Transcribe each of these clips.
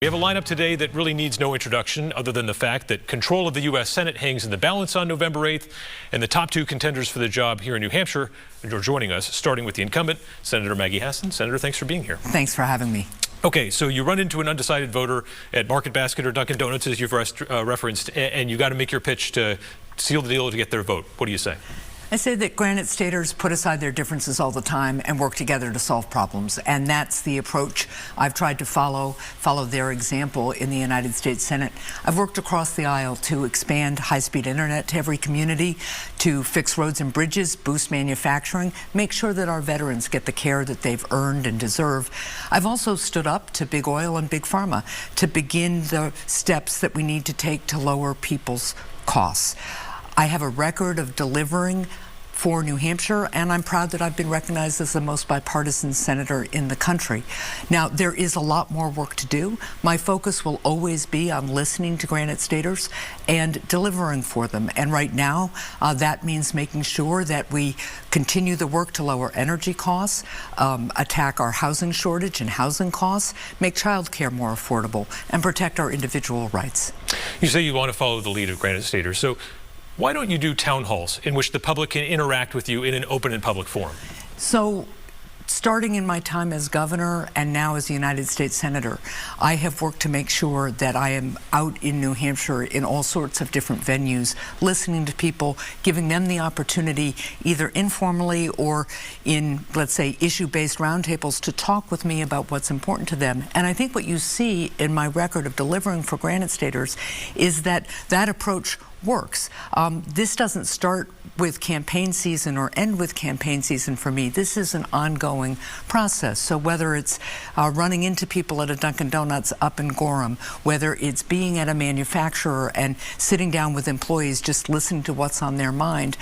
We have a lineup today that really needs no introduction other than the fact that control of the U.S. Senate hangs in the balance on November 8th, and the top two contenders for the job here in New Hampshire are joining us, starting with the incumbent, Senator Maggie Hassan. Senator, thanks for being here. Thanks for having me. Okay, so you run into an undecided voter at Market Basket or Dunkin' Donuts, as you've referenced, and you got to make your pitch to seal the deal to get their vote. What do you say? I say that Granite Staters put aside their differences all the time and work together to solve problems. And that's the approach I've tried to follow their example in the United States Senate. I've worked across the aisle to expand high-speed internet to every community, to fix roads and bridges, boost manufacturing, make sure that our veterans get the care that they've earned and deserve. I've also stood up to big oil and big pharma to begin the steps that we need to take to lower people's costs. I have a record of delivering for New Hampshire, and I'm proud that I've been recognized as the most bipartisan senator in the country. Now, there is a lot more work to do. My focus will always be on listening to Granite Staters and delivering for them. And right now, that means making sure that we continue the work to lower energy costs, attack our housing shortage and housing costs, make child care more affordable, and protect our individual rights. You say you want to follow the lead of Granite Staters. So why don't you do town halls in which the public can interact with you in an open and public forum? So, starting in my time as governor and now as a United States Senator, I have worked to make sure that I am out in New Hampshire in all sorts of different venues, listening to people, giving them the opportunity, either informally or in, let's say, issue-based roundtables, to talk with me about what's important to them. And I think what you see in my record of delivering for Granite Staters is that that approach works. This doesn't start with campaign season or end with campaign season for me. This is an ongoing process. So whether it's running into people at a Dunkin' Donuts up in Gorham, whether it's being at a manufacturer and sitting down with employees just listening to what's on their mind,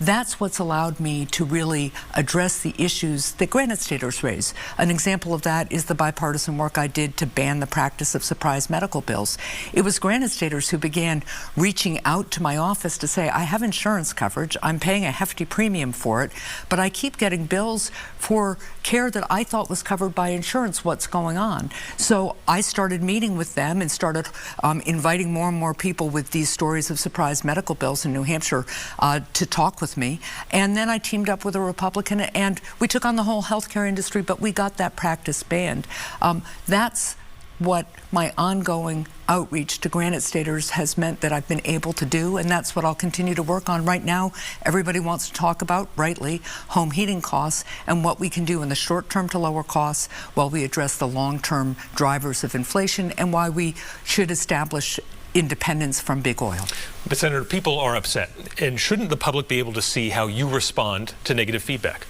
that's what's allowed me to really address the issues that Granite Staters raise. An example of that is the bipartisan work I did to ban the practice of surprise medical bills. It was Granite Staters who began reaching out to my office to say, I have insurance coverage, I'm paying a hefty premium for it, but I keep getting bills for care that I thought was covered by insurance. What's going on? So I started meeting with them and started inviting more and more people with these stories of surprise medical bills in New Hampshire to talk with me. And then I teamed up with a Republican and we took on the whole healthcare industry, but we got that practice banned. That's what my ongoing outreach to Granite Staters has meant that I've been able to do, and that's what I'll continue to work on. Right now, everybody wants to talk about, rightly, home heating costs and what we can do in the short term to lower costs while we address the long-term drivers of inflation and why we should establish independence from big oil. But Senator, people are upset, and shouldn't the public be able to see how you respond to negative feedback?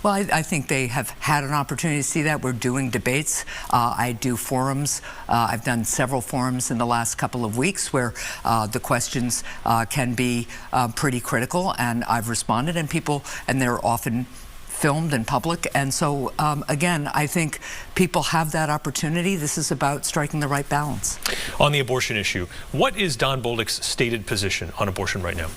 Well, I think they have had an opportunity to see that. We're doing debates. I do forums. I've done several forums in the last couple of weeks where the questions can be pretty critical, and I've responded, and they're often filmed in public. And so, again, I think people have that opportunity. This is about striking the right balance. On the abortion issue, what is Don Bolduc's stated position on abortion right now?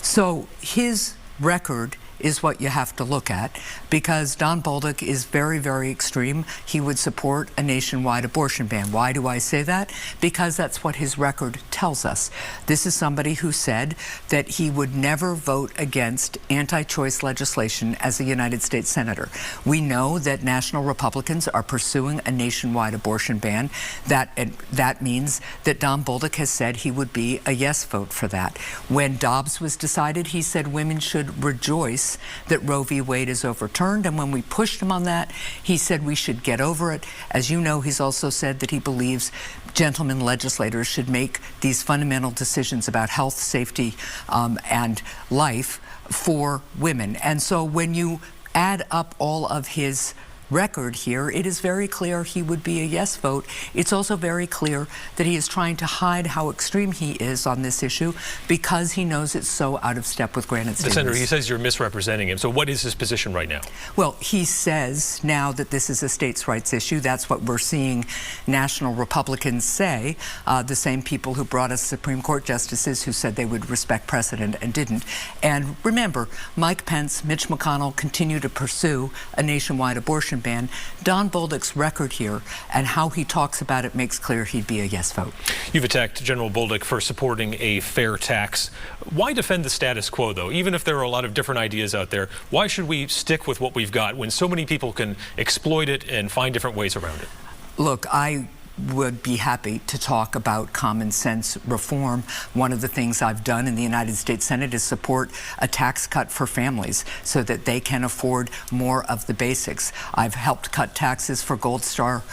So his record is what you have to look at, because Don Bolduc is very, very extreme. He would support a nationwide abortion ban. Why do I say that? Because that's what his record tells us. This is somebody who said that he would never vote against anti-choice legislation as a United States Senator. We know that national Republicans are pursuing a nationwide abortion ban. That means that Don Bolduc has said he would be a yes vote for that. When Dobbs was decided, he said women should rejoice that Roe v. Wade is overturned, and when we pushed him on that, he said we should get over it. As you know, he's also said that he believes gentlemen legislators should make these fundamental decisions about health, safety, and life for women. And so when you add up all of his record here, it is very clear he would be a yes vote. It's also very clear that he is trying to hide how extreme he is on this issue because he knows it's so out of step with Granite Staters. Senator, he says you're misrepresenting him. So what is his position right now? Well, he says now that this is a states' rights issue. That's what we're seeing national Republicans say, the same people who brought us Supreme Court justices who said they would respect precedent and didn't. And remember, Mike Pence, Mitch McConnell continue to pursue a nationwide abortion abortion ban. Don Bolduc's record here and how he talks about it makes clear he'd be a yes vote. You've attacked General Bolduc for supporting a fair tax. Why defend the status quo, though? Even if there are a lot of different ideas out there, why should we stick with what we've got when so many people can exploit it and find different ways around it? Look, I would be happy to talk about common sense reform. One of the things I've done in the United States Senate is support a tax cut for families so that they can afford more of the basics. I've helped cut taxes for Gold Star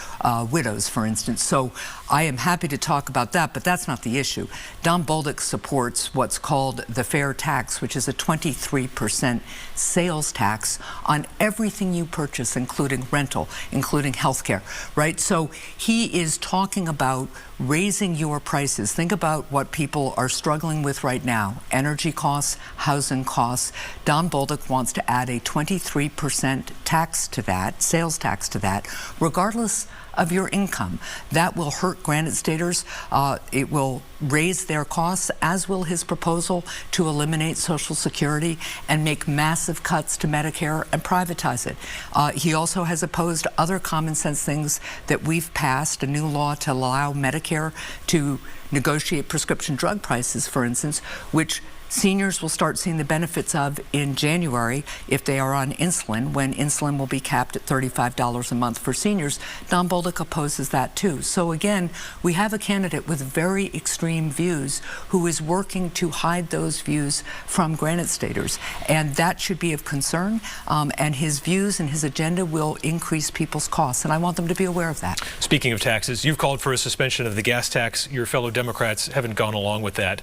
widows, for instance. So I am happy to talk about that, but that's not the issue. Don Bolduc supports what's called the fair tax, which is a 23% sales tax on everything you purchase, including rental, including healthcare, right? So he is talking about raising your prices. Think about what people are struggling with right now: energy costs, housing costs. Don Bolduc wants to add a 23% tax to that, sales tax to that, regardless of your income. That will hurt Granite Staters. It will raise their costs, as will his proposal to eliminate Social Security and make massive cuts to Medicare and privatize it. He also has opposed other common sense things that we've passed, a new law to allow Medicare to negotiate prescription drug prices, for instance, which seniors will start seeing the benefits of in January if they are on insulin, when insulin will be capped at $35 a month for seniors. Don Bolduc opposes that too. So again, we have a candidate with very extreme views who is working to hide those views from Granite Staters, and that should be of concern. And his views and his agenda will increase people's costs, and I want them to be aware of that. Speaking of taxes, you've called for a suspension of the gas tax. Your fellow Democrats haven't gone along with that.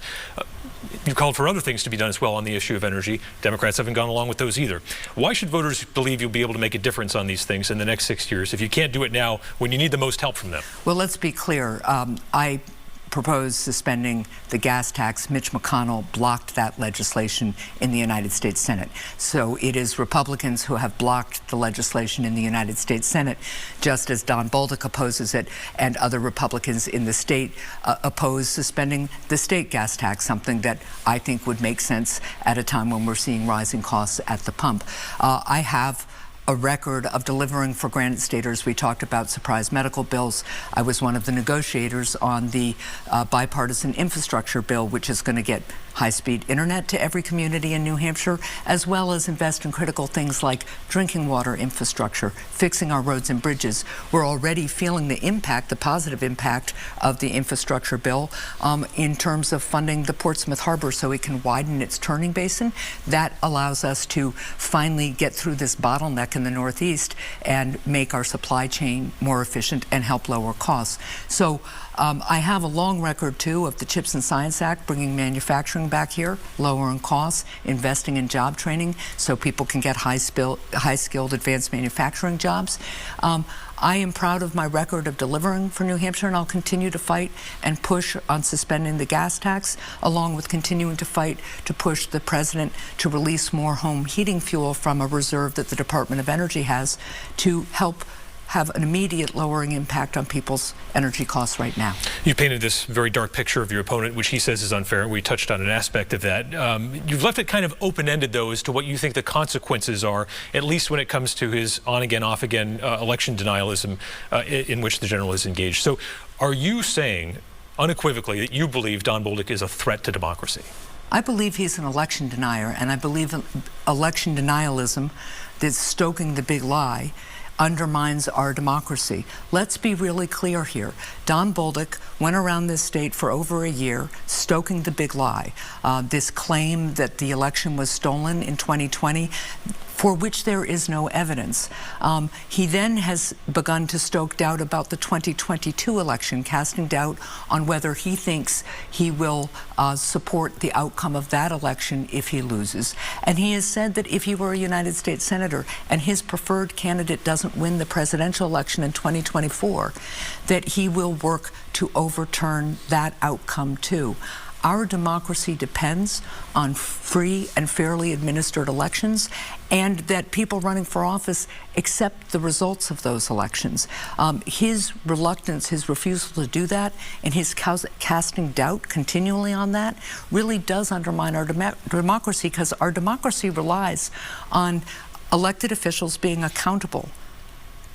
You've called for other things to be done as well on the issue of energy. Democrats haven't gone along with those either. Why should voters believe you'll be able to make a difference on these things in the next 6 years if you can't do it now when you need the most help from them? Well, let's be clear. I proposed suspending the gas tax. Mitch McConnell blocked that legislation in the United States Senate. So it is Republicans who have blocked the legislation in the United States Senate, just as Don Bolduc opposes it, and other Republicans in the state oppose suspending the state gas tax, something that I think would make sense at a time when we're seeing rising costs at the pump. I have a record of delivering for Granite Staters. We talked about surprise medical bills. I was one of the negotiators on the bipartisan infrastructure bill, which is going to get high-speed internet to every community in New Hampshire, as well as invest in critical things like drinking water infrastructure, fixing our roads and bridges. We're already feeling the impact, the positive impact of the infrastructure bill in terms of funding the Portsmouth Harbor so it can widen its turning basin. That allows us to finally get through this bottleneck in the Northeast and make our supply chain more efficient and help lower costs. So I have a long record, too, of the CHIPS and Science Act, bringing manufacturing back here, lowering costs, investing in job training so people can get high-skilled advanced manufacturing jobs. I am proud of my record of delivering for New Hampshire, and I'll continue to fight and push on suspending the gas tax, along with continuing to fight to push the president to release more home heating fuel from a reserve that the Department of Energy has to help have an immediate lowering impact on people's energy costs right now. You painted this very dark picture of your opponent, which he says is unfair. We touched on an aspect of that. You've left it kind of open-ended, though, as to what you think the consequences are, at least when it comes to his on-again, off-again election denialism in which the general is engaged. So are you saying unequivocally that you believe Don Bolduc is a threat to democracy? I believe he's an election denier, and I believe election denialism that's stoking the big lie undermines our democracy. Let's be really clear here. Don Bolduc went around this state for over a year stoking the big lie, this claim that the election was stolen in 2020, for which there is no evidence. He then has begun to stoke doubt about the 2022 election, casting doubt on whether he thinks he will support the outcome of that election if he loses. And he has said that if he were a United States Senator and his preferred candidate doesn't win the presidential election in 2024, that he will work to overturn that outcome too. Our democracy depends on free and fairly administered elections, and that people running for office accept the results of those elections. His reluctance, his refusal to do that, and his casting doubt continually on that really does undermine our democracy, because our democracy relies on elected officials being accountable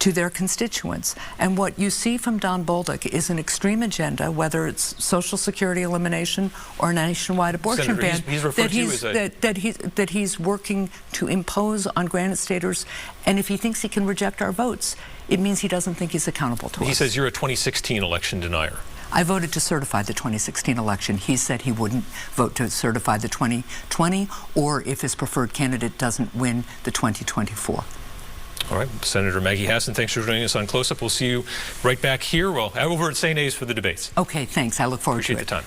to their constituents. And what you see from Don Bolduc is an extreme agenda, whether it's Social Security elimination or a nationwide abortion Senator, ban, he's referred to you as a... that he's working to impose on Granite Staters. And if he thinks he can reject our votes, it means he doesn't think he's accountable to us. He says you're a 2016 election denier. I voted to certify the 2016 election. He said he wouldn't vote to certify the 2020, or if his preferred candidate doesn't win, the 2024. All right, Senator Maggie Hassan, thanks for joining us on Close Up. We'll see you right back here, well, over at St. A's for the debates. Okay, thanks. I look forward to it. Appreciate the time.